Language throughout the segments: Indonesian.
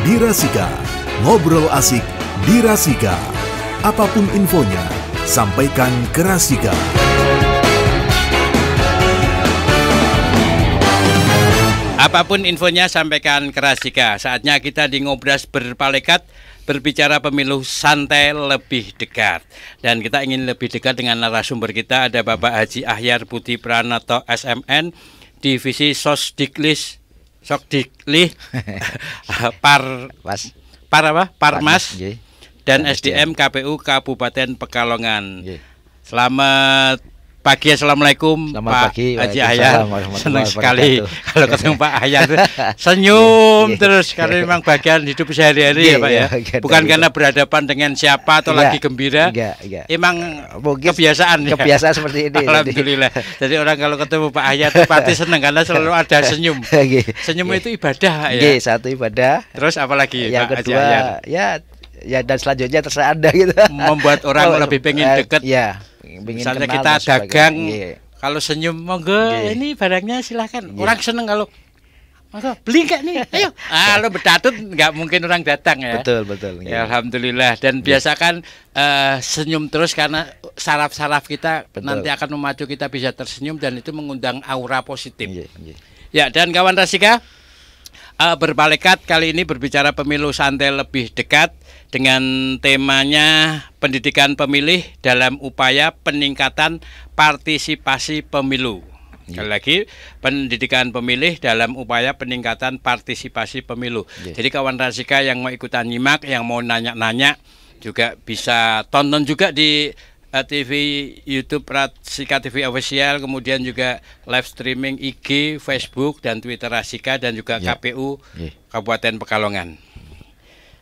Dirasika, ngobrol asik Dirasika. Apapun infonya, sampaikan ke Rasika. Apapun infonya, sampaikan ke Rasika. Saatnya kita di Ngobras Berpalekat, berbicara pemilu santai lebih dekat. Dan kita ingin lebih dekat dengan narasumber kita. Ada Bapak Haji Ahyar Budi Pranoto SMN, Divisi Sosdiklis Parmas dan SDM KPU Kabupaten Pekalongan. Selamat pagi, assalamualaikum. Selamat Pak pagi, Haji Ahyar. Senang sekali kalau ketemu Pak Ahyar senyum terus, karena memang bagian hidup sehari-hari ya Pak ya. Bukan karena berhadapan dengan siapa atau lagi gembira. Emang kebiasaan ya. Kebiasaan seperti ini. Alhamdulillah. Jadi orang kalau ketemu Pak Ahyar itu pasti senang karena selalu ada senyum. Senyum itu ibadah ya. Satu ibadah. Terus apalagi yang Pak Haji kedua Ahyar? Ya dan selanjutnya terserah Anda gitu. Membuat orang lebih pengen dekat. Ya. Misalnya kita dagang, kalau senyum monggo ini barangnya silahkan. Orang seneng kalau monggo beli nggak nih, ayo. Lo berdatut nggak mungkin orang datang ya. Betul. Ya, alhamdulillah. Dan biasakan senyum terus karena saraf-saraf kita nanti akan memacu kita bisa tersenyum dan itu mengundang aura positif. Ya, dan kawan Rasika, Berpalekat kali ini berbicara pemilu santai lebih dekat dengan temanya pendidikan pemilih dalam upaya peningkatan partisipasi pemilu. Sekali lagi, pendidikan pemilih dalam upaya peningkatan partisipasi pemilu. Jadi kawan Rasika yang mau ikutan nyimak, yang mau nanya-nanya juga bisa tonton juga di TV YouTube Rasika TV Official, kemudian juga live streaming IG, Facebook dan Twitter Rasika dan juga KPU Kabupaten Pekalongan.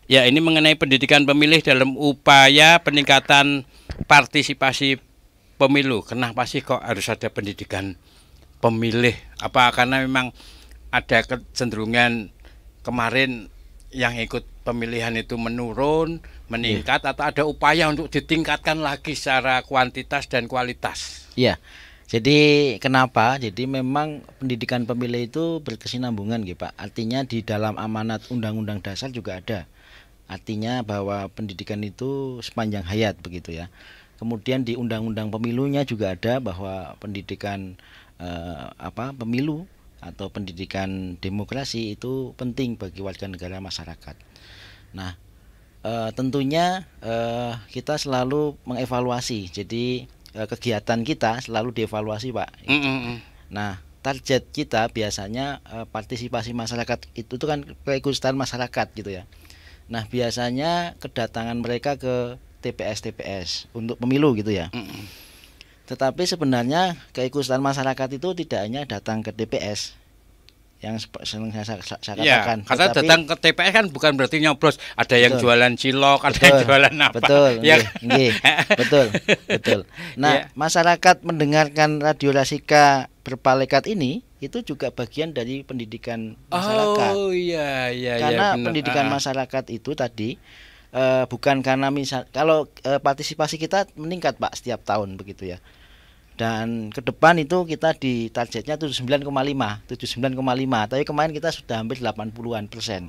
Ya, ini mengenai pendidikan pemilih dalam upaya peningkatan partisipasi pemilu. Kenapa sih kok harus ada pendidikan pemilih? Apa karena memang ada kecenderungan kemarin yang ikut pemilihan itu menurun, meningkat, atau ada upaya untuk ditingkatkan lagi secara kuantitas dan kualitas? Iya. Jadi kenapa? Jadi memang pendidikan pemilih itu berkesinambungan gitu Pak. Artinya di dalam amanat Undang-Undang Dasar juga ada. Artinya bahwa pendidikan itu sepanjang hayat begitu ya. Kemudian di Undang-Undang Pemilunya juga ada bahwa pendidikan pemilu atau pendidikan demokrasi itu penting bagi warga negara masyarakat. Nah, tentunya kita selalu mengevaluasi. Jadi kegiatan kita selalu dievaluasi, Pak. Nah, target kita biasanya partisipasi masyarakat itu kan keikutsertaan masyarakat gitu ya. Nah, biasanya kedatangan mereka ke TPS untuk pemilu gitu ya. Tetapi sebenarnya keikutsertaan masyarakat itu tidak hanya datang ke TPS yang sering saya katakan. Karena datang ke TPS kan bukan berarti nyoblos. Ada yang jualan cilok, ada yang jualan apa. Betul. Nah, masyarakat mendengarkan Radio Rasika Berpalekat ini itu juga bagian dari pendidikan masyarakat. Karena pendidikan masyarakat itu tadi bukan karena kalau partisipasi kita meningkat Pak setiap tahun begitu ya. Dan ke depan itu kita di targetnya 79,5, tapi kemarin kita sudah hampir 80-an%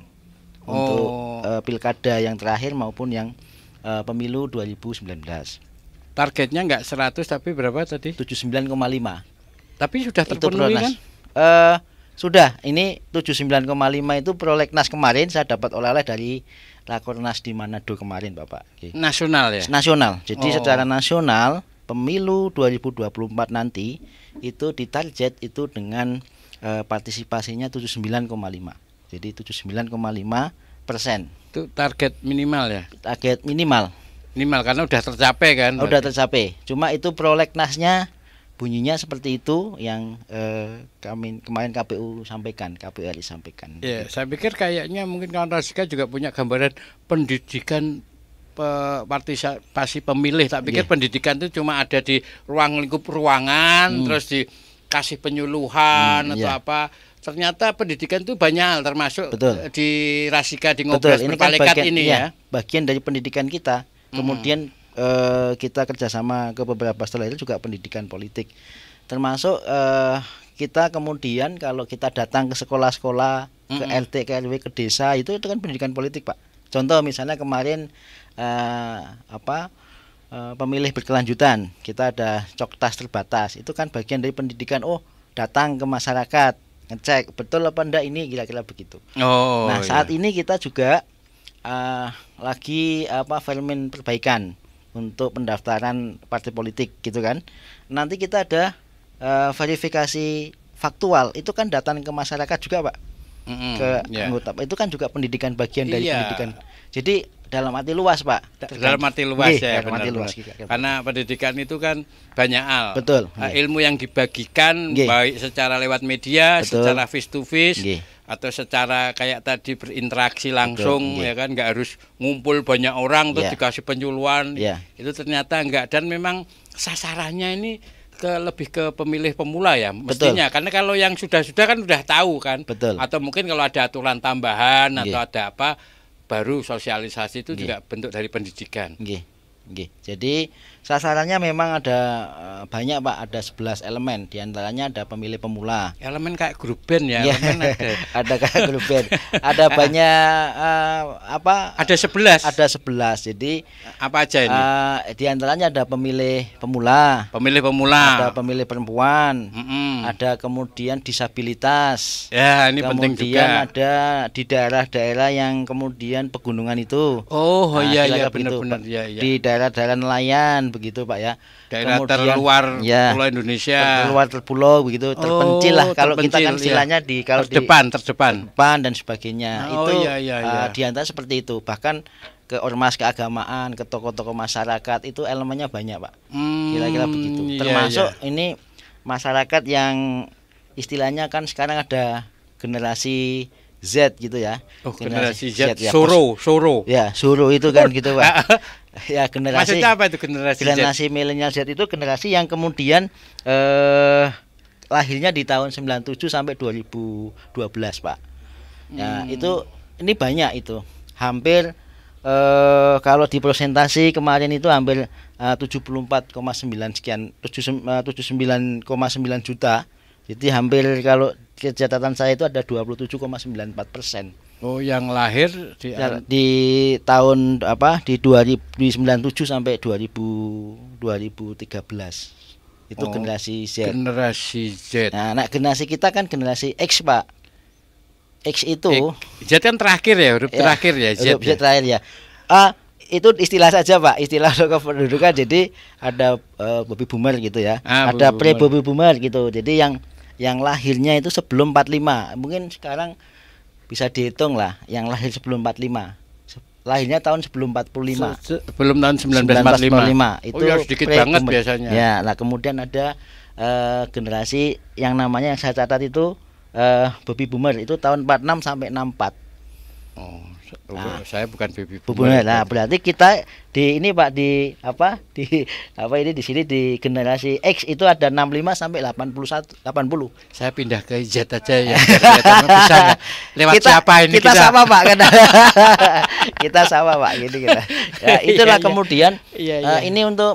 untuk pilkada yang terakhir maupun yang pemilu 2019. Targetnya enggak 100 tapi berapa tadi? 79,5. Tapi sudah terpenuhi kan? Sudah, ini 79,5 itu prolegnas kemarin saya dapat oleh-oleh dari Rakornas di Manado kemarin Bapak. Nasional ya? Nasional, jadi secara nasional pemilu 2024 nanti itu ditarget itu dengan partisipasinya 79,5. Jadi 79,5%. Itu target minimal ya? Target minimal. Minimal karena udah tercapai kan? Udah tercapai. Cuma itu prolegnasnya bunyinya seperti itu yang kemarin KPU sampaikan, KPU RI sampaikan. Ya, saya pikir kayaknya mungkin kawan Rasika juga punya gambaran pendidikan partisipasi pemilih. Tak pikir pendidikan itu cuma ada di ruang lingkup ruangan, terus dikasih penyuluhan atau apa. Ternyata pendidikan itu banyak hal, termasuk di Rasika di Ngobras Berpalekat ini ya. Bagian dari pendidikan kita. Kemudian kita kerjasama ke beberapa setelah itu juga pendidikan politik. Termasuk kita kemudian kalau kita datang ke sekolah-sekolah ke RT, ke RW, ke desa, itu kan pendidikan politik, Pak. Contoh misalnya kemarin pemilih berkelanjutan, kita ada coktas terbatas, itu kan bagian dari pendidikan. Oh, datang ke masyarakat, ngecek betul apa enggak ini, kira-kira begitu. Nah, saat ini kita juga lagi filmin perbaikan untuk pendaftaran partai politik gitu kan. Nanti kita ada verifikasi faktual, itu kan datang ke masyarakat juga, Pak. Ke anggota. Itu kan juga pendidikan, bagian dari pendidikan. Jadi dalam arti luas, Pak. Dalam arti luas ya, dalam arti luas. Karena pendidikan itu kan banyak hal. Betul. Ilmu yang dibagikan baik secara lewat media, secara face to face, atau secara kayak tadi berinteraksi langsung, ya kan, nggak harus ngumpul banyak orang terus dikasih penyuluhan. Itu ternyata enggak, dan memang sasarannya ini lebih ke pemilih pemula ya mestinya. Karena kalau yang sudah kan udah tahu kan. Atau mungkin kalau ada aturan tambahan atau ada apa, baru sosialisasi itu juga bentuk dari pendidikan. Jadi sasarannya memang ada banyak, Pak. Ada 11 elemen. Di antaranya ada pemilih pemula. Elemen kayak grup band ya. Elemen ada kayak grup band. Ada banyak Ada 11. Ada 11. Jadi apa aja ini? Di antaranya ada pemilih pemula. Ada pemilih perempuan. Ada kemudian disabilitas. Ya, ini penting juga. Kemudian ada di daerah-daerah yang kemudian pegunungan itu. Iya benar-benar ya. Di daerah-daerah nelayan begitu, Pak ya. Daerah kemudian, terluar pulau Indonesia. Terluar terpulau begitu, terpencil lah kalau kita kan istilahnya kalau terdepan dan sebagainya. Di antara seperti itu. Bahkan ke ormas keagamaan, ke tokoh-tokoh masyarakat itu elemennya banyak, Pak. Kira-kira begitu. Termasuk ini masyarakat yang istilahnya kan sekarang ada generasi Z gitu ya. Generasi Z ya. Suro. Ya, Suro itu kan gitu, Pak. Ya, generasi. Maksudnya apa itu generasi milenial Z? Itu generasi yang kemudian lahirnya di tahun 97 sampai 2012, Pak. Ya, ini banyak itu. Hampir kalau di presentasi kemarin itu hampir 74,9 sekian, 79,9 juta. Jadi hampir kalau catatan saya itu ada 27,94%. Oh, yang lahir di tahun di 1997 sampai 2013. Itu generasi Z. Generasi Z. Nah, generasi kita kan generasi X, Pak. X itu Z kan terakhir ya, huruf terakhir ya, Z. Huruf Z terakhir ya. Itu istilah saja, Pak, istilah kependudukan. Jadi ada baby boomer gitu ya. Ada pre baby boomer gitu. Jadi yang lahirnya itu sebelum 45. Mungkin sekarang bisa dihitung lah yang lahir sebelum 45. Lahirnya tahun sebelum 45. Sebelum tahun 1945. Itu ya sedikit banget biasanya. Ya, nah kemudian ada generasi yang namanya yang saya catat itu baby boomer, itu tahun 46 sampai 64. Saya bukan baby boomer. Nah, berarti kita di ini, Pak, di sini di generasi X itu ada 65 sampai 80. Saya pindah ke Z aja ya. Bisa lewat siapa ini kita? Sama, Pak. Kita sama, Pak, gitu kita. Ya, itulah kemudian ini untuk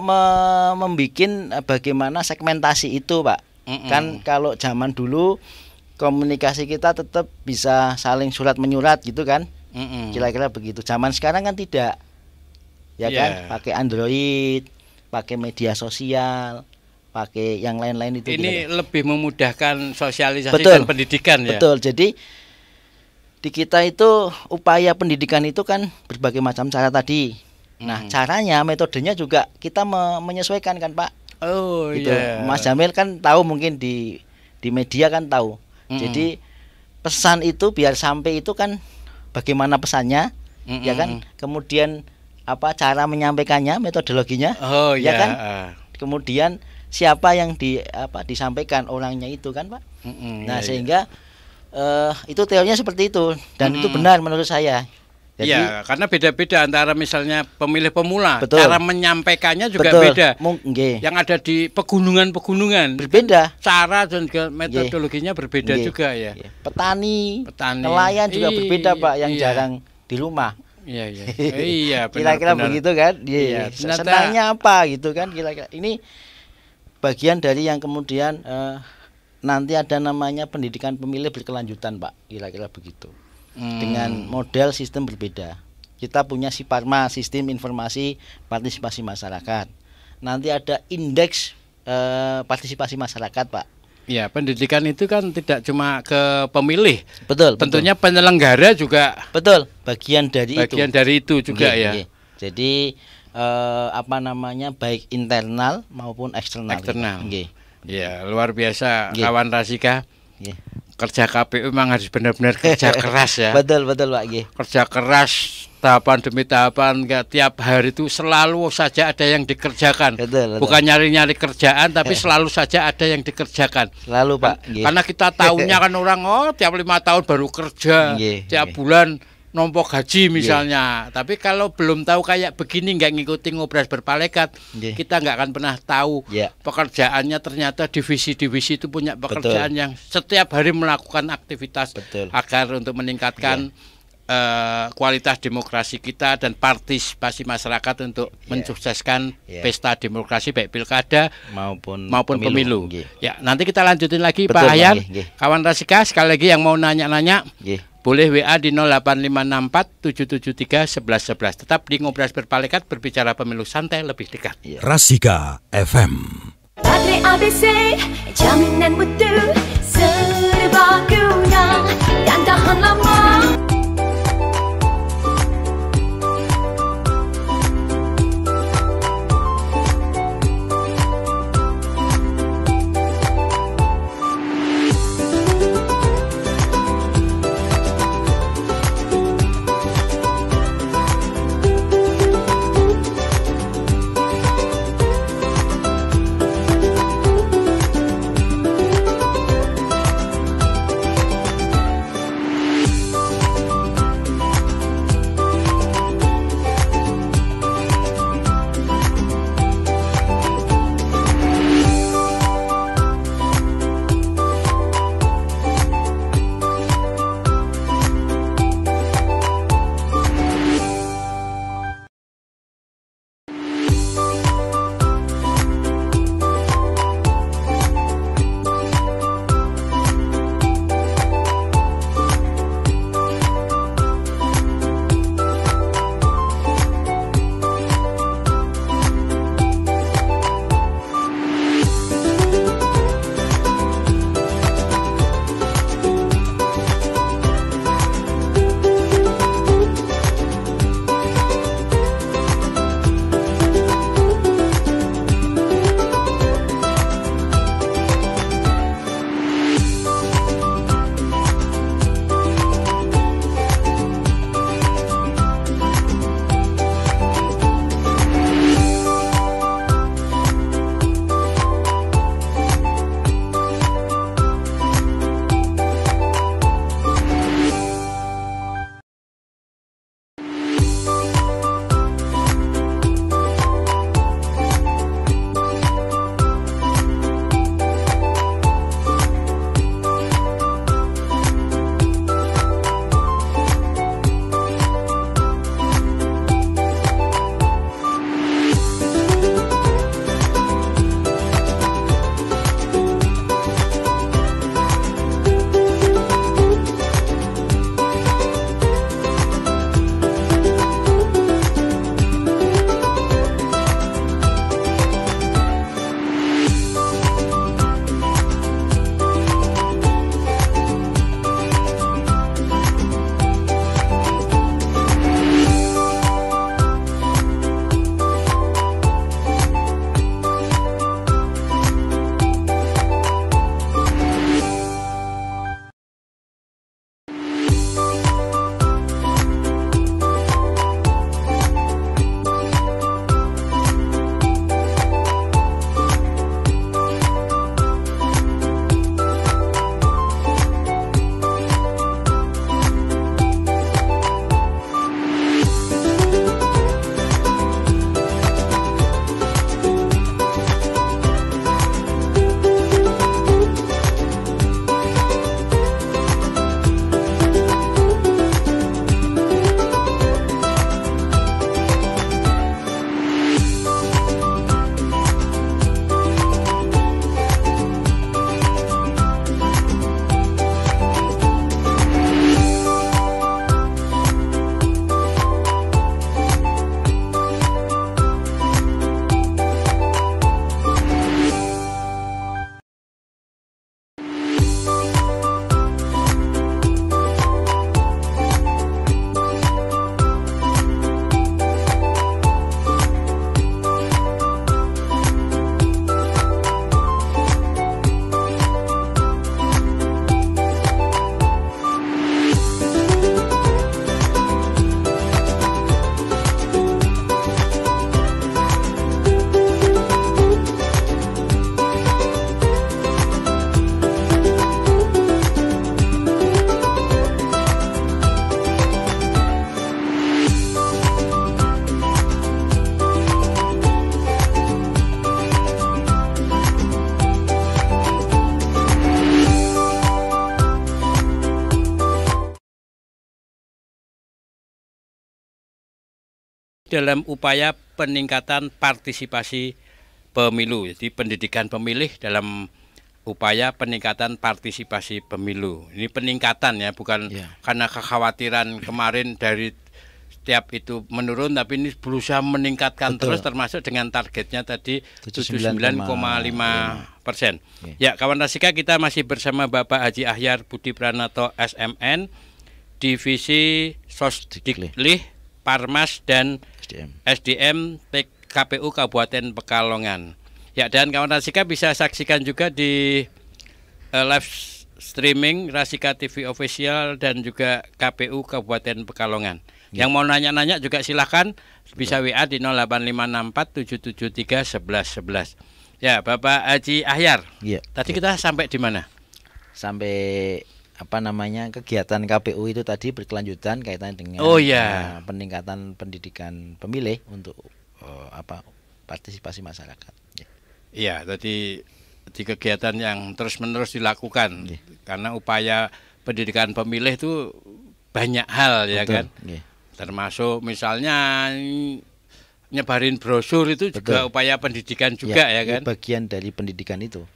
membuat bagaimana segmentasi itu, Pak. Kan kalau zaman dulu komunikasi kita tetap bisa saling surat menyurat gitu kan. Kira-kira begitu. Zaman sekarang kan tidak, ya kan, pakai Android, pakai media sosial, pakai yang lain-lain itu. Ini lebih memudahkan sosialisasi dan pendidikan ya. Betul. Jadi di kita itu upaya pendidikan itu kan berbagai macam cara tadi. Nah, caranya, metodenya juga kita menyesuaikan kan, Pak. Oh gitu. Mas Jamil kan tahu, mungkin di media kan tahu. Jadi pesan itu biar sampai itu kan bagaimana pesannya, ya kan, kemudian apa cara menyampaikannya, metodologinya, ya kan, kemudian siapa yang disampaikan orangnya itu kan, Pak. Nah, sehingga itu teorinya seperti itu, dan itu benar menurut saya. Jadi, ya, karena beda-beda antara misalnya pemilih pemula, cara menyampaikannya juga beda. Yang ada di pegunungan berbeda, cara dan metodologinya berbeda juga ya. Petani, nelayan juga berbeda, Pak, yang jarang di rumah. Iya, kira-kira begitu kan. Senangnya apa gitu kan, kira-kira. Ini bagian dari yang kemudian nanti ada namanya pendidikan pemilih berkelanjutan Pak, kira-kira begitu. Dengan model sistem berbeda. Kita punya SIPARMA, Sistem Informasi Partisipasi Masyarakat. Nanti ada indeks partisipasi masyarakat Pak. Ya, pendidikan itu kan tidak cuma ke pemilih. Betul. Tentunya penyelenggara juga. Betul. Bagian dari itu juga ya. Jadi baik internal maupun eksternal. Ya, luar biasa kawan Rasika. Kerja KPU memang harus benar-benar kerja keras ya. Betul Pak. Kerja keras tahapan demi tahapan, tiap hari itu selalu saja ada yang dikerjakan. Betul. Bukan nyari-nyari kerjaan, tapi selalu saja ada yang dikerjakan. Selalu Pak. Karena kita tahunya kan orang tiap 5 tahun baru kerja, tiap bulan nombok gaji misalnya. Tapi kalau belum tahu kayak begini, nggak ngikuti Ngobras Berpalekat, kita nggak akan pernah tahu pekerjaannya. Ternyata divisi-divisi itu punya pekerjaan yang setiap hari melakukan aktivitas agar untuk meningkatkan kualitas demokrasi kita dan partisipasi masyarakat untuk mensukseskan pesta demokrasi baik pilkada maupun pemilu. Ya, nanti kita lanjutin lagi Pak Hayat. Kawan Rasika, sekali lagi yang mau nanya-nanya boleh WA di 08564 773 1111. Tetap di Ngobras Berpalekat, berbicara pemilu santai lebih dekat. Rasika FM. Baterai ABC, jaminan mutu, serbaguna dan tahan lama. dalam upaya peningkatan partisipasi pemilu. Jadi pendidikan pemilih dalam upaya peningkatan partisipasi pemilu. Ini peningkatan ya, bukan karena kekhawatiran kemarin dari setiap itu menurun, tapi ini berusaha meningkatkan terus, termasuk dengan targetnya tadi 79,5%. Ya, kawan Rasika, kita masih bersama Bapak Haji Ahyar Budi Pranoto SMN, Divisi Sosdiklih, Parmas dan SDM KPU Kabupaten Pekalongan. Ya, dan kawan Rasika bisa saksikan juga di live streaming Rasika TV Official dan juga KPU Kabupaten Pekalongan. Yang mau nanya-nanya juga silahkan bisa WA di 085647731111. Ya, Bapak Haji Ahyar. Tadi kita sampai di mana? Sampai kegiatan KPU itu tadi berkelanjutan kaitannya dengan peningkatan pendidikan pemilih untuk partisipasi masyarakat. Iya, tadi di kegiatan yang terus-menerus dilakukan karena upaya pendidikan pemilih itu banyak hal ya kan. Termasuk misalnya nyebarin brosur itu juga upaya pendidikan juga ya kan. Bagian dari pendidikan itu.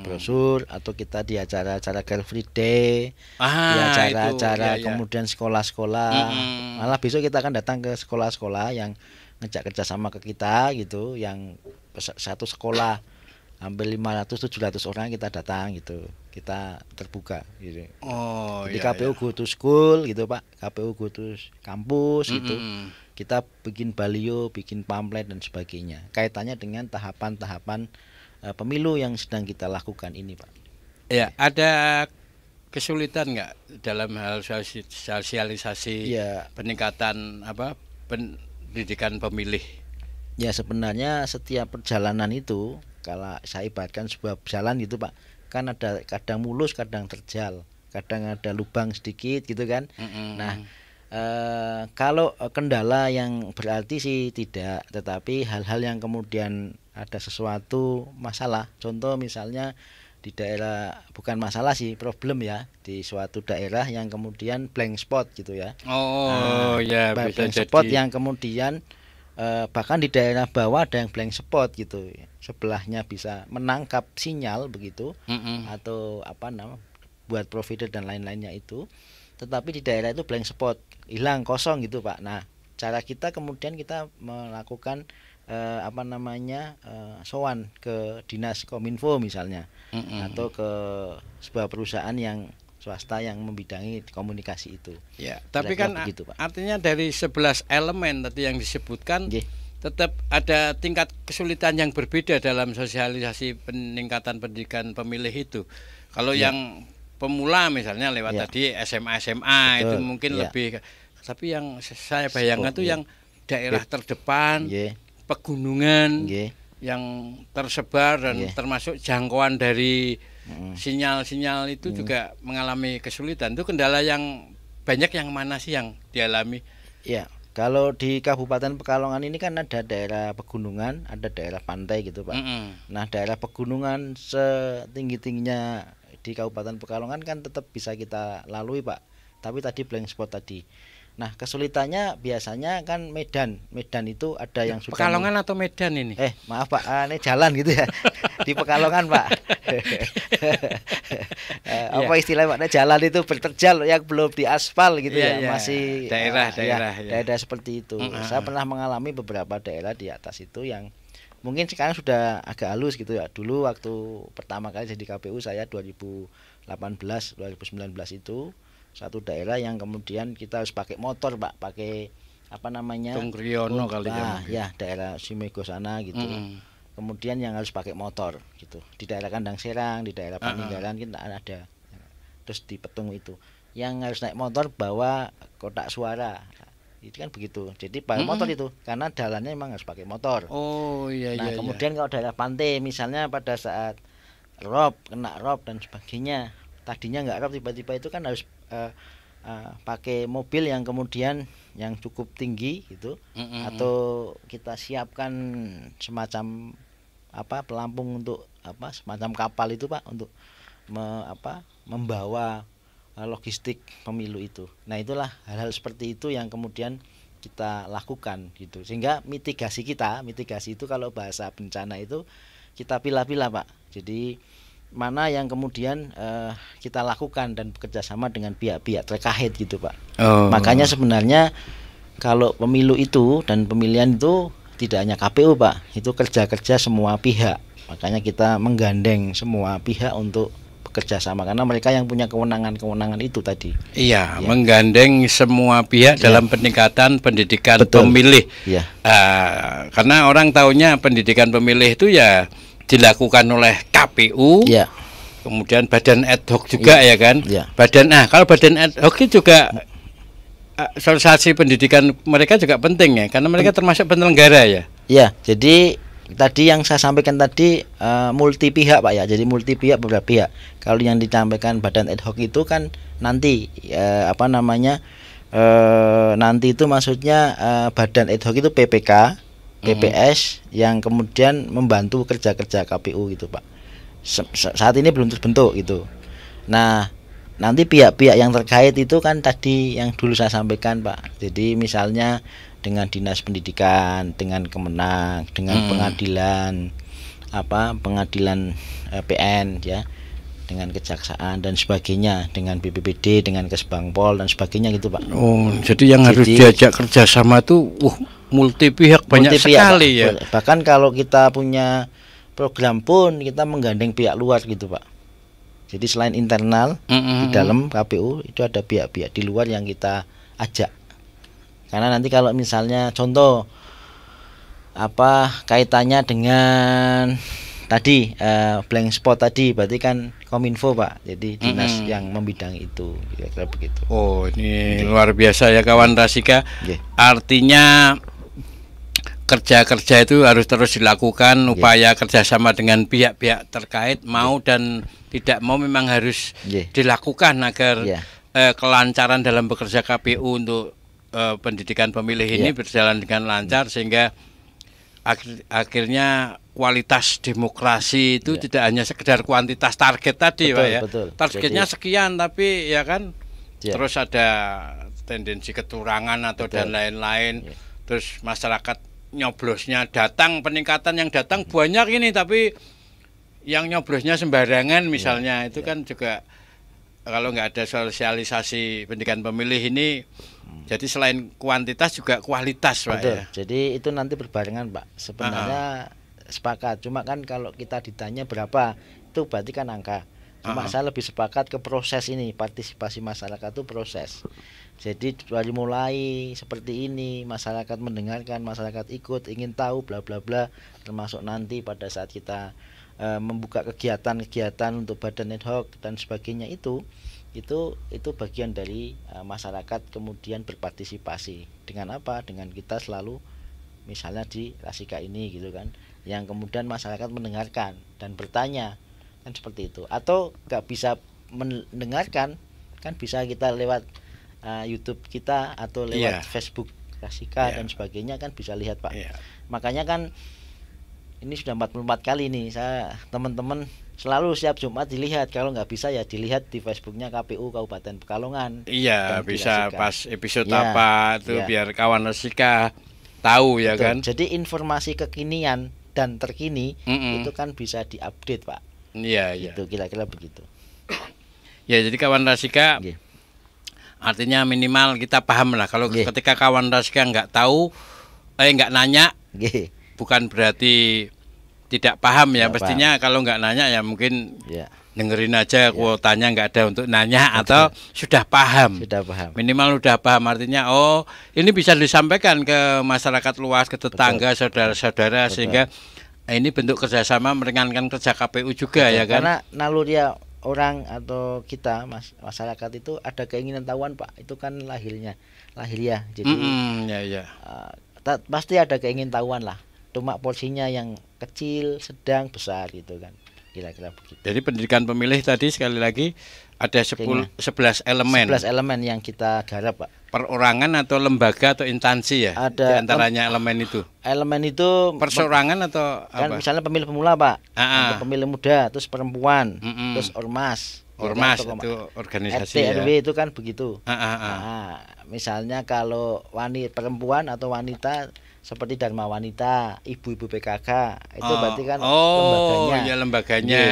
Brosur atau kita di acara-acara Car Free Day, di acara-acara kemudian sekolah-sekolah. Malah besok kita akan datang ke sekolah-sekolah yang ngejak kerjasama ke kita gitu, yang satu sekolah hampir 500-700 orang kita datang gitu, kita terbuka gitu. Jadi KPU go to school gitu Pak, KPU go to kampus gitu. Kita bikin baliho, bikin pamflet dan sebagainya. Kaitannya dengan tahapan-tahapan pemilu yang sedang kita lakukan ini Pak. Ya, ada kesulitan nggak dalam hal sosialisasi peningkatan pendidikan pemilih? Ya, sebenarnya setiap perjalanan itu, kalau saya ibaratkan sebuah jalan gitu Pak, kan ada kadang mulus, kadang terjal, kadang ada lubang sedikit gitu kan. Nah, kalau kendala yang berarti sih tidak, tetapi hal-hal yang kemudian ada sesuatu masalah, contoh misalnya di daerah, bukan masalah sih, problem ya, di suatu daerah yang kemudian blank spot gitu ya. Bisa blank jadi spot yang kemudian bahkan di daerah bawah ada yang blank spot gitu, sebelahnya bisa menangkap sinyal begitu, atau buat provider dan lain-lainnya itu, tetapi di daerah itu blank spot, hilang, kosong gitu Pak. Nah, cara kita kemudian kita melakukan sowan ke dinas Kominfo misalnya, atau ke sebuah perusahaan yang swasta yang membidangi komunikasi itu. Ya, tapi kan begitu, Pak. Artinya dari 11 elemen tadi yang disebutkan, tetap ada tingkat kesulitan yang berbeda dalam sosialisasi peningkatan pendidikan pemilih itu. Kalau yang pemula misalnya lewat tadi SMA itu mungkin lebih, tapi yang saya bayangkan itu yang daerah terdepan, pegunungan, yang tersebar dan termasuk jangkauan dari sinyal-sinyal itu juga mengalami kesulitan. Itu kendala yang banyak yang mana sih yang dialami? Ya, kalau di Kabupaten Pekalongan ini kan ada daerah pegunungan, ada daerah pantai gitu Pak. Nah, daerah pegunungan setinggi-tingginya di Kabupaten Pekalongan kan tetap bisa kita lalui Pak, tapi tadi blank spot tadi. Nah, kesulitannya biasanya kan Medan itu ada yang suka Pekalongan atau Medan ini? Maaf Pak, ini jalan gitu ya. Di Pekalongan Pak. Apa istilahnya Pak? Jalan itu berterjal yang belum diaspal gitu masih daerah seperti itu. Saya pernah mengalami beberapa daerah di atas itu yang mungkin sekarang sudah agak halus gitu ya. Dulu waktu pertama kali jadi KPU saya 2018-2019 itu, satu daerah yang kemudian kita harus pakai motor Pak, pakai Tunggriono kali ya, daerah Simego sana gitu. Kemudian yang harus pakai motor gitu. Di daerah Kandang Serang, di daerah Paninggalan kita ada. Terus di Petung itu yang harus naik motor bawa kotak suara. Itu kan begitu. Jadi pakai motor itu karena jalannya memang harus pakai motor. Kemudian kalau daerah pantai misalnya pada saat kena rob dan sebagainya, tadinya nggak rob, tiba-tiba itu kan harus pakai mobil yang kemudian yang cukup tinggi gitu, atau kita siapkan semacam pelampung untuk semacam kapal itu Pak, untuk membawa logistik pemilu itu. Nah, itulah hal-hal seperti itu yang kemudian kita lakukan gitu. Sehingga mitigasi itu kalau bahasa bencana itu kita pilah-pilah Pak. Jadi mana yang kemudian kita lakukan dan bekerja sama dengan pihak-pihak terkait gitu Pak. Makanya sebenarnya kalau pemilu itu dan pemilihan itu tidak hanya KPU Pak, itu kerja-kerja semua pihak. Makanya kita menggandeng semua pihak untuk bekerja sama karena mereka yang punya kewenangan itu tadi. Iya, menggandeng semua pihak dalam peningkatan pendidikan pemilih. Iya. Karena orang taunya pendidikan pemilih itu ya dilakukan oleh KPU. Iya. Kemudian badan ad hoc juga ya kan. Iya. Kalau badan ad hoc itu juga sosialisasi pendidikan mereka juga penting ya karena mereka termasuk penyelenggara ya. Iya, jadi tadi yang saya sampaikan tadi multi pihak Pak ya. Jadi multi pihak beberapa pihak. Kalau yang disampaikan badan ad hoc itu kan nanti nanti itu maksudnya badan ad hoc itu PPK, PPS yang kemudian membantu kerja-kerja KPU gitu Pak. Saat ini belum terbentuk gitu. Nah, nanti pihak-pihak yang terkait itu kan tadi yang dulu saya sampaikan Pak. Jadi misalnya dengan dinas pendidikan, dengan Kemenang, dengan pengadilan PN ya, dengan kejaksaan dan sebagainya, dengan BPBD, dengan Kesbangpol dan sebagainya gitu Pak. Jadi yang harus diajak kerjasama tuh multi pihak banyak sekali Pak. Ya. Bahkan kalau kita punya program pun kita menggandeng pihak luar gitu Pak. Jadi selain internal di dalam KPU itu ada pihak-pihak di luar yang kita ajak. Karena nanti kalau misalnya contoh kaitannya dengan tadi blank spot tadi berarti kan Kominfo Pak. Jadi dinas yang membidang itu kira-kira begitu. Ini luar biasa ya kawan Rasika. Artinya kerja-kerja itu harus terus dilakukan, upaya kerjasama dengan pihak-pihak terkait mau dan tidak mau memang harus dilakukan agar kelancaran dalam bekerja KPU untuk pendidikan pemilih ini berjalan dengan lancar sehingga akhirnya kualitas demokrasi itu tidak hanya sekedar kuantitas target tadi Pak ya. Targetnya sekian tapi ya kan terus ada tendensi kecurangan atau dan lain-lain. Terus masyarakat nyoblosnya datang, peningkatan yang datang banyak ini tapi yang nyoblosnya sembarangan misalnya itu kan juga kalau nggak ada sosialisasi pendidikan pemilih ini jadi selain kuantitas juga kualitas Pak ya. Jadi itu nanti berbarengan Pak. Sebenarnya sepakat. Cuma kan kalau kita ditanya berapa itu berarti kan angka. Cuma saya lebih sepakat ke proses ini, partisipasi masyarakat itu proses. Jadi dari mulai seperti ini masyarakat mendengarkan, masyarakat ikut, ingin tahu bla bla bla, termasuk nanti pada saat kita membuka kegiatan-kegiatan untuk badan ad hoc dan sebagainya itu bagian dari masyarakat kemudian berpartisipasi dengan apa? Dengan kita selalu misalnya di Rasika ini gitu kan, yang kemudian masyarakat mendengarkan dan bertanya kan seperti itu. Atau nggak bisa mendengarkan kan bisa kita lewat YouTube kita atau lewat Facebook Rasika dan sebagainya kan bisa lihat Pak. Makanya kan ini sudah 44 kali nih saya teman-teman selalu siap Jumat dilihat, kalau nggak bisa ya dilihat di Facebooknya KPU Kabupaten Pekalongan. Iya bisa pas episode apa tuh biar kawan Rasika tahu ya kan. Jadi informasi kekinian dan terkini itu kan bisa diupdate Pak. Iya itu kira-kira begitu. Ya jadi kawan Rasika artinya minimal kita paham lah kalau ketika kawan Rasika nggak tahu nggak nanya bukan berarti tidak paham ya, pastinya kalau nggak nanya ya mungkin dengerin aja kuotanya nggak ada untuk nanya atau sudah paham. Minimal sudah paham artinya ini bisa disampaikan ke masyarakat luas, ke tetangga, saudara-saudara sehingga ini bentuk kerjasama meringankan kerja KPU juga ya kan. Karena naluri orang atau kita masyarakat itu ada keinginan tahuan Pak, itu kan lahiriah jadi pasti ada keinginan tahuan lah. Cuma porsinya yang kecil, sedang, besar gitu kan. Kira-kira begitu. Jadi pendidikan pemilih tadi sekali lagi ada 11 elemen. 11 elemen yang kita garap, Pak. Perorangan atau lembaga atau instansi ya? Ada di antaranya elemen itu. Elemen itu perseorangan atau kan apa? Misalnya pemilih pemula, Pak. Pemilih muda, terus perempuan, terus ormas. Ormas Ya kan, itu organisasi RT ya. RW itu kan begitu. Ah. Nah, misalnya kalau perempuan atau wanita seperti Dharma Wanita, ibu-ibu PKK, itu berarti kan lembaganya. Ya lembaganya,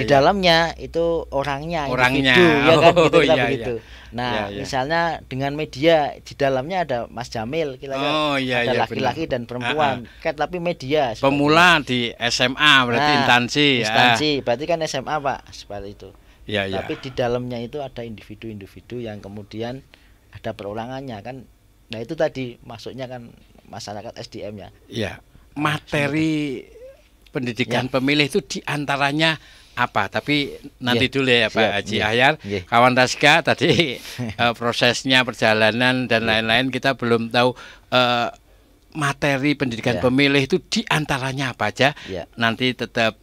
Di dalamnya itu orangnya, individu, ya kan gitu kan begitu. Nah, misalnya dengan media di dalamnya ada Mas Jamil, ada laki-laki dan perempuan, tapi media. Pemula di SMA berarti instansi. Berarti kan SMA Pak, seperti itu. Ya. Tapi di dalamnya itu ada individu-individu yang kemudian ada perorangannya kan. Nah itu tadi masuknya kan masyarakat SDM-nya. Ya, materi pendidikan pemilih itu diantaranya apa? Tapi nanti dulu ya Pak Haji Ahyar. Kawan Rasika tadi prosesnya, perjalanan dan lain-lain kita belum tahu materi pendidikan pemilih itu diantaranya apa aja. Nanti tetap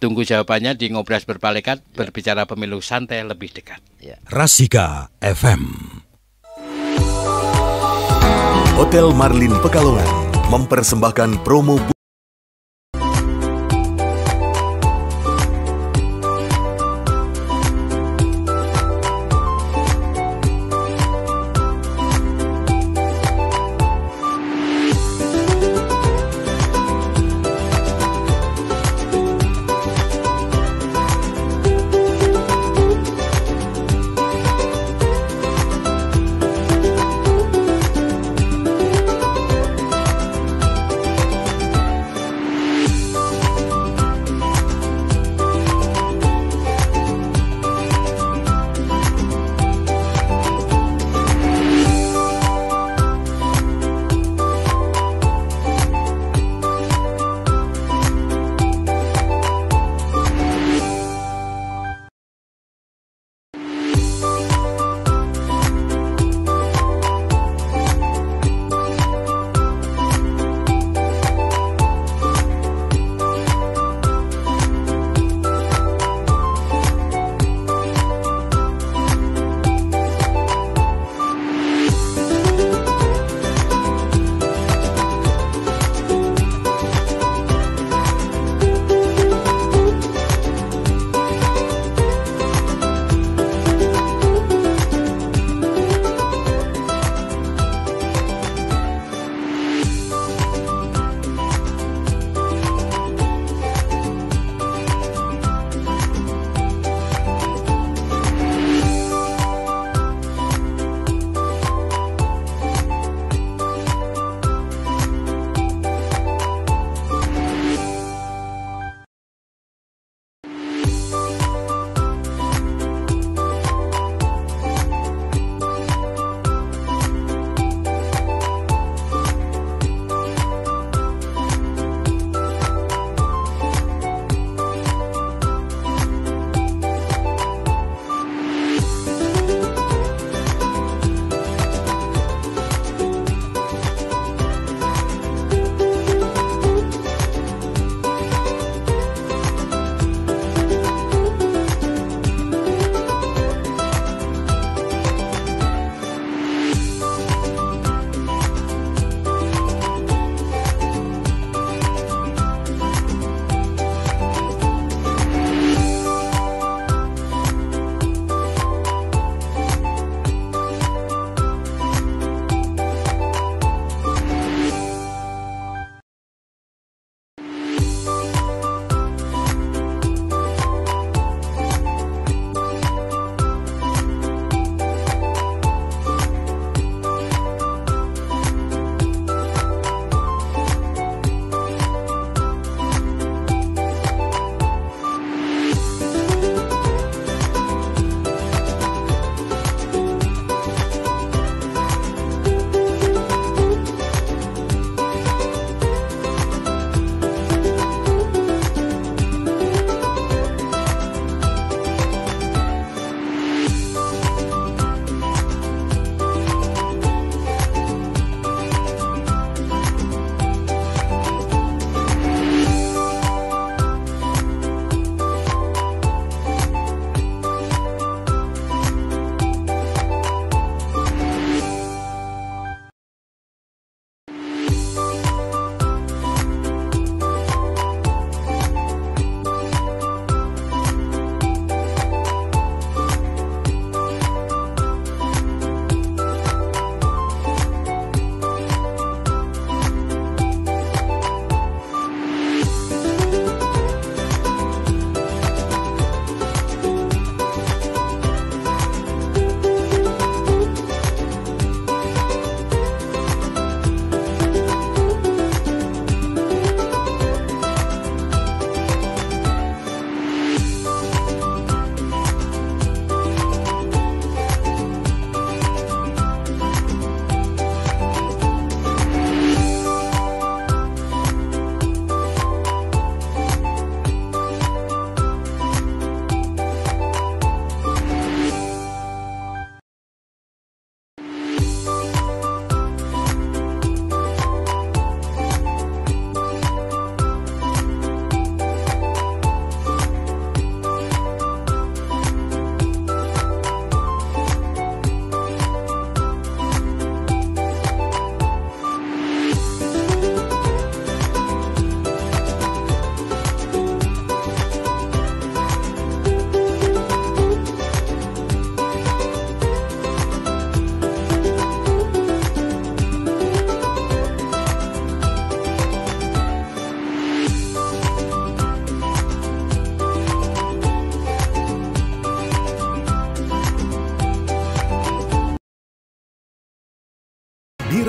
tunggu jawabannya di Ngobras Berpalekat, berbicara pemilu santai lebih dekat. Rasika FM. Hotel Marlin Pekalongan mempersembahkan promo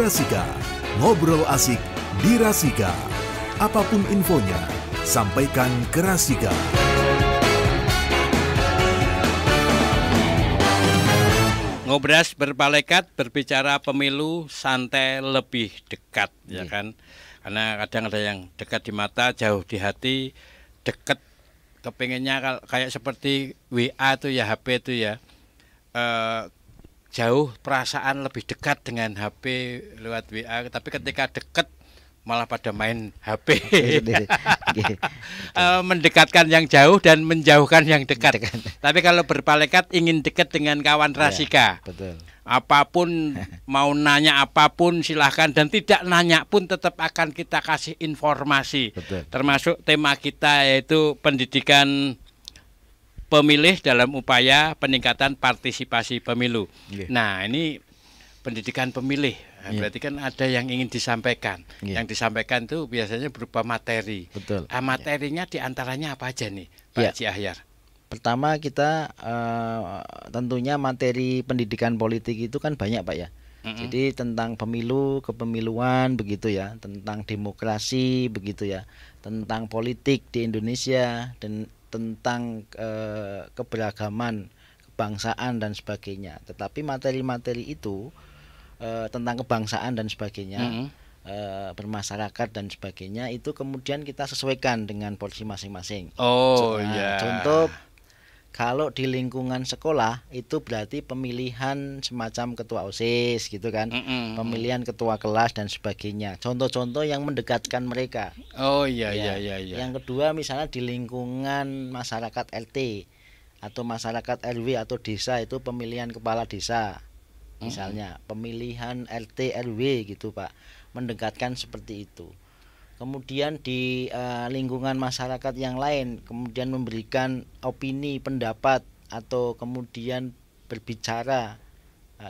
Rasika. Ngobrol asik di Rasika. Apapun infonya, sampaikan ke Rasika. Ngobras berpalekat, berbicara pemilu santai lebih dekat, ya kan? Karena kadang ada yang dekat di mata, jauh di hati, dekat kepengennya kayak seperti WA itu ya, HP itu ya, jauh perasaan lebih dekat dengan HP lewat WA, tapi ketika dekat malah pada main HP. Mendekatkan yang jauh dan menjauhkan yang dekat. Tapi kalau berpalekat ingin dekat dengan kawan Rasika. Betul. Apapun mau nanya apapun silahkan, dan tidak nanya pun tetap akan kita kasih informasi. Betul. Termasuk tema kita yaitu pendidikan pemilih dalam upaya peningkatan partisipasi pemilu. Nah, ini pendidikan pemilih. Nah, berarti kan ada yang ingin disampaikan. Yang disampaikan itu biasanya berupa materi. Betul. Materinya diantaranya apa aja nih, Pak Haji Ahyar? Pertama kita tentunya materi pendidikan politik itu kan banyak Pak ya. Jadi tentang pemilu, kepemiluan begitu ya, tentang demokrasi begitu ya, tentang politik di Indonesia, dan tentang keberagaman, kebangsaan dan sebagainya. Tetapi materi-materi itu tentang kebangsaan dan sebagainya, bermasyarakat dan sebagainya, itu kemudian kita sesuaikan dengan porsi masing-masing. Contoh, kalau di lingkungan sekolah itu berarti pemilihan semacam ketua OSIS gitu kan, pemilihan ketua kelas dan sebagainya. Contoh-contoh yang mendekatkan mereka. Yang kedua misalnya di lingkungan masyarakat RT atau masyarakat RW atau desa itu pemilihan kepala desa. Misalnya pemilihan RT RW gitu Pak, mendekatkan seperti itu. Kemudian di lingkungan masyarakat yang lain kemudian memberikan opini, pendapat, atau kemudian berbicara,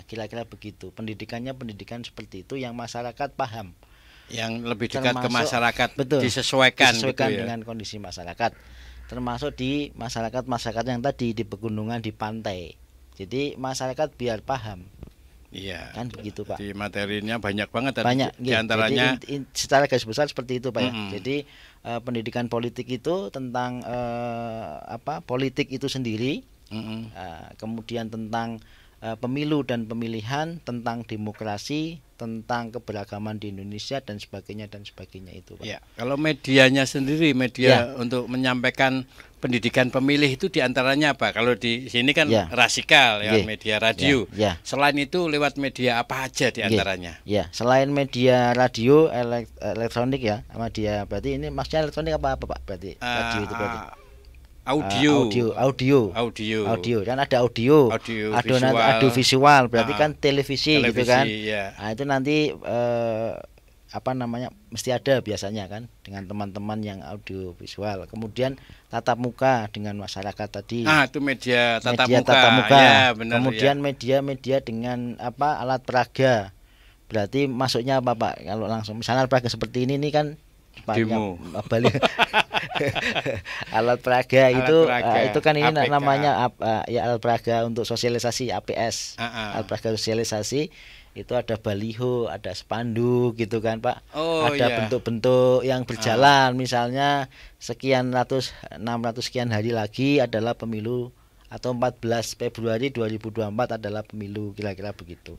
kira-kira begitu. Pendidikannya pendidikan seperti itu yang masyarakat paham, yang lebih dekat ke masyarakat. Betul, disesuaikan gitu ya, dengan kondisi masyarakat. Termasuk di masyarakat yang tadi di pegunungan, di pantai. Jadi masyarakat biar paham. Iya, kan begitu Pak. Di materinya banyak banget. Banyak. Di antaranya secara garis besar seperti itu Pak ya. Jadi pendidikan politik itu tentang politik itu sendiri, kemudian tentang pemilu dan pemilihan, tentang demokrasi, tentang keberagaman di Indonesia dan sebagainya itu Pak. Ya, kalau medianya sendiri, untuk menyampaikan pendidikan pemilih itu diantaranya apa? Kalau di sini kan Rasika lewat media radio. Selain itu lewat media apa aja diantaranya? Selain media radio elektronik ya, media berarti ini maksudnya elektronik apa Pak? Berarti radio itu berarti audio kan ada audio visual berarti kan televisi gitu kan. Nah, itu nanti mesti ada biasanya kan dengan teman-teman yang audio visual. Kemudian tatap muka dengan masyarakat tadi. Itu media tatap muka. Ya, benar, kemudian media dengan alat peraga. Berarti masuknya apa Pak? Kalau langsung misalnya alat peraga seperti ini kan demo. Alat peraga itu kan ini APK. Namanya alat peraga untuk sosialisasi APS. Alat peraga sosialisasi itu ada baliho, ada spanduk gitu kan Pak. Ada bentuk-bentuk yang berjalan, misalnya 600 sekian hari lagi adalah pemilu, atau 14 Februari 2024 adalah pemilu, kira-kira begitu.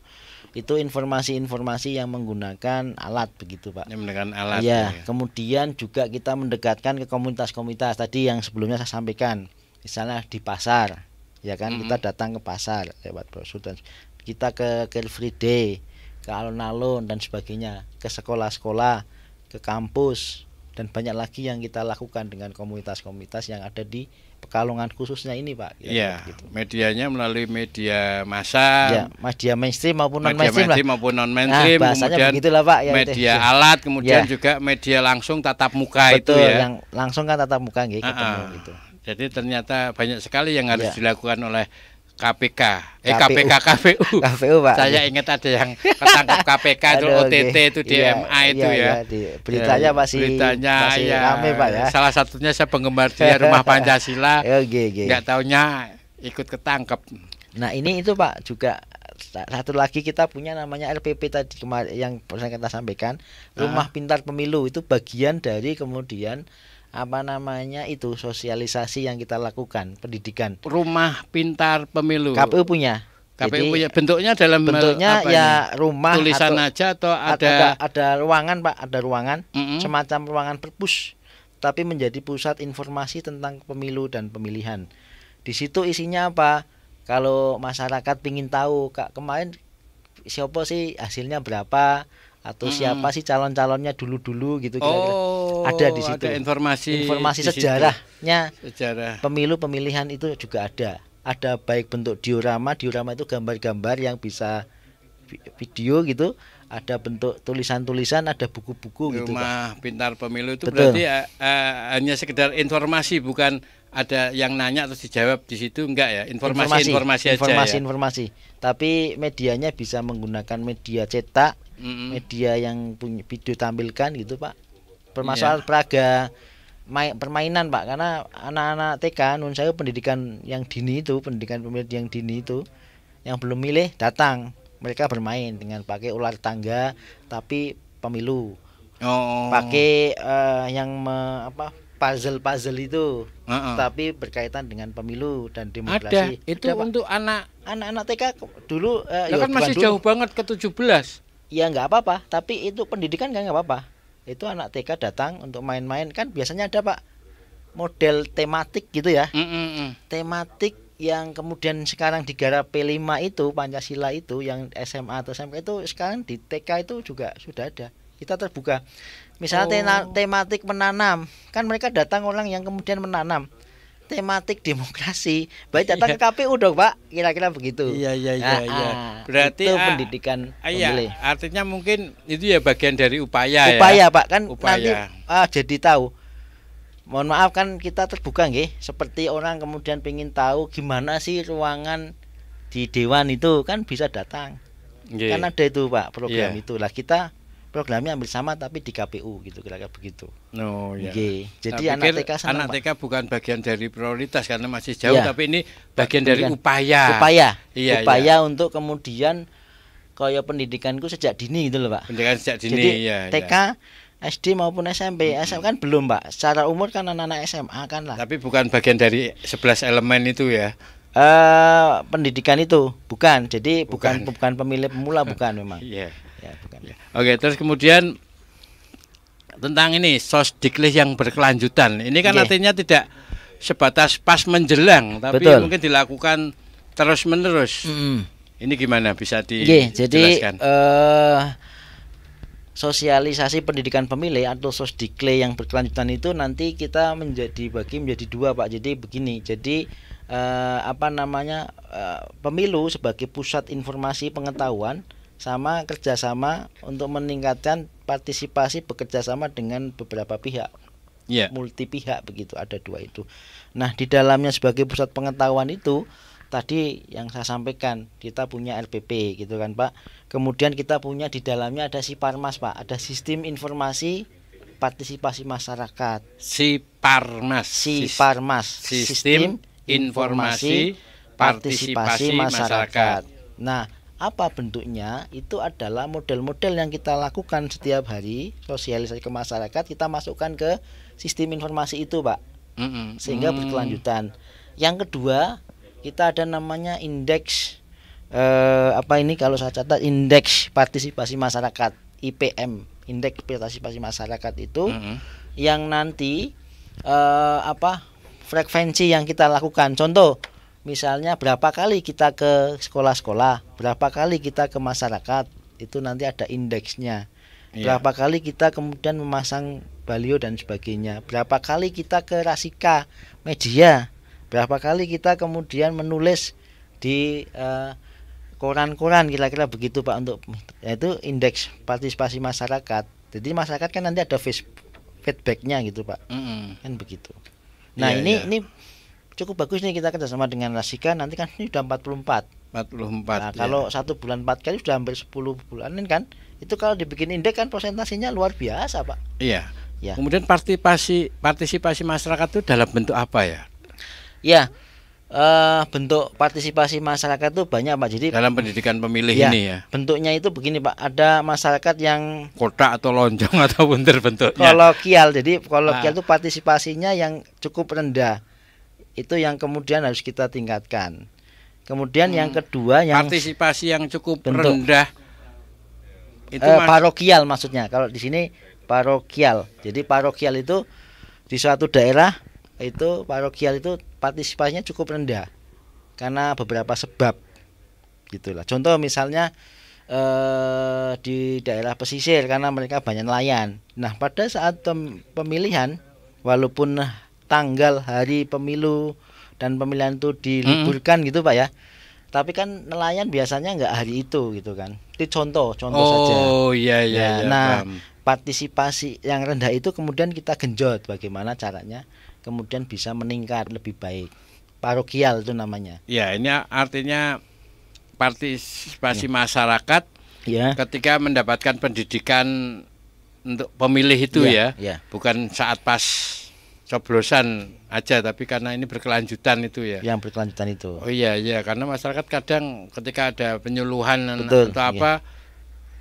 Itu informasi-informasi yang menggunakan alat begitu Pak. Yang menggunakan alat. Ya, kemudian juga kita mendekatkan ke komunitas-komunitas tadi yang sebelumnya saya sampaikan. Misalnya di pasar, ya kan, kita datang ke pasar lewat brosur, dan kita ke Car Free Day, ke alun-alun dan sebagainya, ke sekolah-sekolah, ke kampus, dan banyak lagi yang kita lakukan dengan komunitas-komunitas yang ada di Pekalongan khususnya ini Pak. Iya, gitu. Medianya melalui media massa, media mainstream maupun non-mainstream, kemudian begitulah Pak, media alat, kemudian juga media langsung tatap muka. Betul, itu ya. Yang langsung kan tatap muka ketemu gitu. Jadi ternyata banyak sekali yang harus dilakukan oleh KPK, KPU Pak. Saya ingat ada yang ketangkap KPK itu OTT itu DMA itu ya. Beritanya masih rame Pak ya. Salah satunya saya penggemar dia Rumah Pancasila. Nggak taunya ikut ketangkep. Nah ini itu Pak juga satu lagi kita punya namanya RPP tadi kemarin yang pernah kita sampaikan, Rumah Pintar Pemilu, itu bagian dari kemudian apa namanya itu sosialisasi yang kita lakukan, pendidikan. Rumah Pintar Pemilu. KPU punya. KPU Jadi, punya bentuknya bentuknya apa ya ini? rumah Tulisan aja atau ada ruangan Pak, ada ruangan, semacam ruangan perpus, tapi menjadi pusat informasi tentang pemilu dan pemilihan. Di situ isinya apa? Kalau masyarakat ingin tahu, Kak, kemarin siapa sih hasilnya berapa, atau siapa sih calon-calonnya dulu gitu kira-kira. Ada di situ. Ada informasi di sejarahnya. Sejarah. Pemilu pemilihan itu juga ada. Ada baik bentuk diorama itu gambar-gambar yang bisa video gitu, ada bentuk tulisan-tulisan, ada buku-buku gitu. Rumah Pintar Pemilu itu Betul. berarti hanya sekedar informasi, bukan ada yang nanya terus dijawab di situ, enggak ya? Informasi aja ya. Informasi. Tapi medianya bisa menggunakan media cetak, media yang punya video tampilkan gitu, Pak. Permasalahan peraga permainan, Pak, karena anak-anak TK nun saya pendidikan yang dini itu, pendidikan pemilihan yang dini itu, yang belum milih datang, mereka bermain dengan pakai ular tangga tapi pemilu. Pakai puzzle itu, tapi berkaitan dengan pemilu dan demokrasi. Ada itu Pak. untuk anak-anak TK dulu kan masih jauh banget ke 17. Ya nggak apa-apa, tapi itu pendidikan kan nggak apa-apa. Itu anak TK datang untuk main-main, kan biasanya ada, Pak, model tematik gitu ya. Tematik yang kemudian sekarang digarap P5 itu, Pancasila itu, yang SMA atau SMK itu sekarang di TK itu juga sudah ada. Kita terbuka. Misalnya tematik menanam, kan mereka datang orang yang kemudian menanam. Tematik demokrasi, baik datang ke KPU dong, Pak, kira-kira begitu. Iya. Berarti itu pendidikan pemilih. Artinya mungkin itu ya bagian dari upaya ya, Pak, kan upaya. Nanti jadi tahu. Mohon maaf, kan kita terbuka nggih, seperti orang kemudian pengen tahu gimana sih ruangan di dewan itu, kan bisa datang. Kan ada itu, Pak, program itu. Lah kita programnya hampir sama tapi di KPU gitu, kira-kira begitu. Jadi anak TK senang, anak TK bukan bagian dari prioritas karena masih jauh, tapi ini bagian dari upaya. Upaya untuk kemudian kaya pendidikanku sejak dini gitu loh, Pak. Pendidikan sejak dini. Jadi TK, SD maupun SMP, SMA kan belum, Pak. Secara umur kan anak-anak SMA kan lah. Tapi bukan bagian dari 11 elemen itu ya. Pendidikan itu bukan. Jadi bukan pemilih pemula, bukan memang. Bukan. Oke, terus kemudian tentang ini sosdiklis yang berkelanjutan. Ini kan artinya tidak sebatas pas menjelang, tapi mungkin dilakukan terus menerus. Ini gimana bisa dijelaskan? Jadi sosialisasi pendidikan pemilih atau sosdikle yang berkelanjutan itu nanti kita bagi menjadi dua, Pak. Jadi begini. Jadi pemilu sebagai pusat informasi pengetahuan sama kerjasama untuk meningkatkan partisipasi bekerjasama dengan beberapa pihak, multi pihak begitu, ada dua itu. Nah, di dalamnya sebagai pusat pengetahuan itu tadi yang saya sampaikan, kita punya RPP gitu kan, Pak. Kemudian kita punya di dalamnya ada Siparmas, Pak, ada Sistem Informasi Partisipasi Masyarakat. Siparmas. Sistem Informasi Partisipasi Masyarakat. Nah, apa bentuknya? Itu adalah model-model yang kita lakukan setiap hari, sosialisasi ke masyarakat, kita masukkan ke sistem informasi itu, Pak. Sehingga berkelanjutan. Yang kedua, kita ada namanya indeks kalau saya catat indeks partisipasi masyarakat, IPM, indeks partisipasi masyarakat itu yang nanti frekuensi yang kita lakukan. Contoh, misalnya berapa kali kita ke sekolah-sekolah, berapa kali kita ke masyarakat, itu nanti ada indeksnya. Berapa kali kita kemudian memasang baliho dan sebagainya, berapa kali kita ke Rasika media, berapa kali kita kemudian menulis di koran-koran, kira-kira begitu, Pak, untuk yaitu indeks partisipasi masyarakat. Jadi masyarakat kan nanti ada feedbacknya gitu, Pak. Kan begitu. Nah, ini cukup bagus nih, kita kerjasama dengan Rasika, nanti kan ini sudah 44. Nah, kalau 1 bulan 4 kali sudah hampir 10 bulanan kan. Itu kalau dibikin indeks kan persentasenya luar biasa, Pak. Iya. Kemudian partisipasi masyarakat itu dalam bentuk apa ya? Ya, bentuk partisipasi masyarakat itu banyak Pak. Jadi dalam pendidikan pemilih ya, ini ya. bentuknya itu begini Pak. Ada masyarakat yang Kotak atau lonjong atau buntir bentuknya. kolokial. Jadi kolokial itu partisipasinya yang cukup rendah. Itu yang kemudian harus kita tingkatkan. Kemudian yang kedua yang partisipasi yang cukup bentuk. rendah itu parokial maksudnya. Kalau di sini parokial. Jadi parokial itu di suatu daerah itu parokial itu partisipasinya cukup rendah karena beberapa sebab gitulah. Contoh misalnya di daerah pesisir karena mereka banyak nelayan. Nah, pada saat pemilihan walaupun tanggal hari pemilu dan pemilihan itu diliburkan gitu Pak ya. Tapi kan nelayan biasanya nggak hari itu gitu kan. Itu contoh saja. Oh iya iya. Nah, paham. partisipasi yang rendah itu kemudian kita genjot bagaimana caranya kemudian bisa meningkat lebih baik. Parokial itu namanya. Ya, ini artinya partisipasi masyarakat Ya. ketika mendapatkan pendidikan untuk pemilih itu ya. Bukan saat pas coblosan aja, tapi karena ini berkelanjutan itu ya. Yang berkelanjutan itu. Oh iya iya, karena masyarakat kadang ketika ada penyuluhan Betul, atau apa,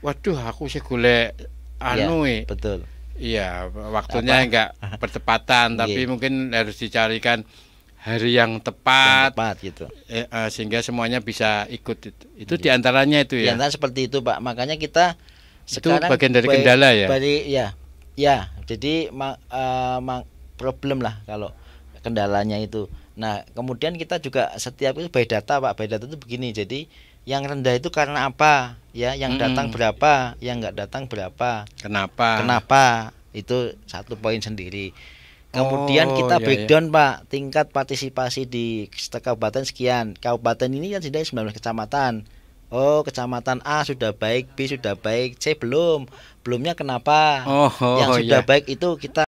waduh aku sih golek anu betul. Iya, waktunya enggak bertepatan, tapi mungkin harus dicarikan hari yang tepat, gitu. Sehingga semuanya bisa ikut itu. Itu diantaranya itu ya. Diantara seperti itu Pak. Makanya kita itu sekarang bagian dari kendala ya. Ya. Jadi problem lah kalau kendalanya itu. Nah, kemudian kita juga setiap itu by data Pak. By data itu begini. Jadi yang rendah itu karena apa? Ya, yang datang berapa, yang enggak datang berapa. Kenapa? Itu satu poin sendiri. Kemudian kita breakdown Pak, tingkat partisipasi di kabupaten sekian. Kabupaten ini kan sudah 19 kecamatan. Oh, kecamatan A sudah baik, B sudah baik, C belum. Belumnya kenapa? Yang sudah baik itu kita